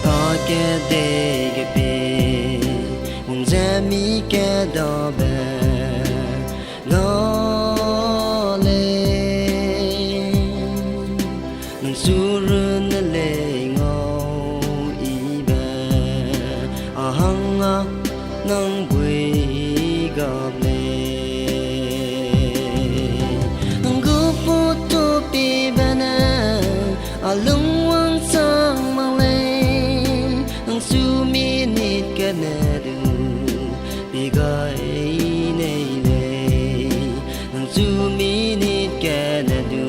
ở cái đây cái bề mong ra mi cái đó bè ngó lên nâng surun lệ ngô y bè à hăng nâng bùi gặp lệ nâng gu phụ tu pi bè nè à lung quăng sang mang lên nâng su mi nít cái nè du pi gai này lệ nâng su mi nít cái nè du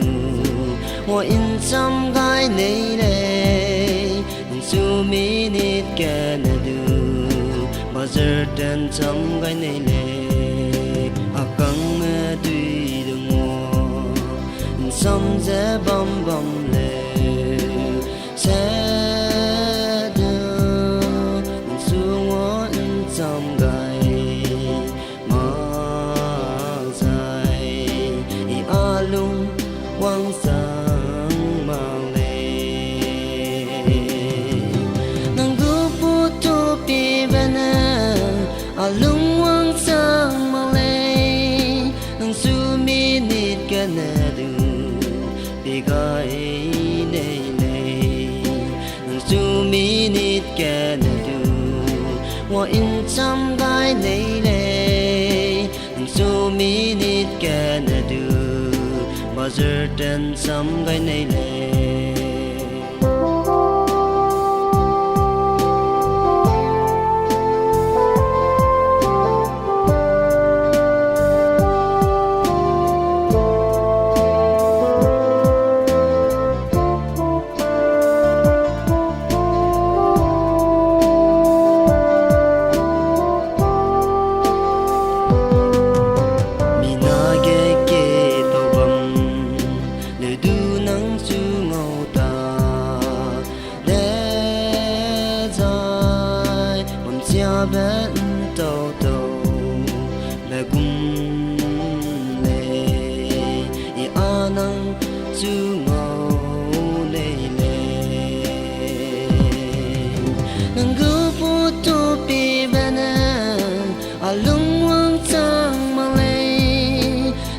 hoa in sam gai này lệ nâng su mi nít cái nè du bao giờ đến sam gai này lệ à căng mẹ tùy đường hoa sam dễ bom bom lệ sẽ đưa xuống ngõ trong gai mà dài ý a lung quang sáng mang lên nang gu pu tu pi bên a lung quang sáng mang lên nang su mi nít cái nè du pi gai này su mi nít cái nè du hoa in sam gai này lệ su mi nít cái nè du bao giờ đến sam gai này lệ bên tàu tàu là cùng lệ y a năng chu ngầu lệ lệ nang gu pu tu pi bên a lung quang sang mang lệ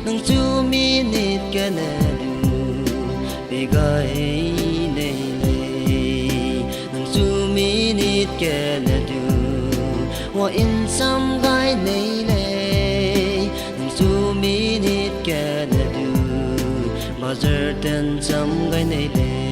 nang chu mi nít cái nè du pi gai lệ lệ nang chu mi nít cái nè du hoa in sam gai này lệ nang su mi nít cái nè du bao giờ đến sam gai này lệ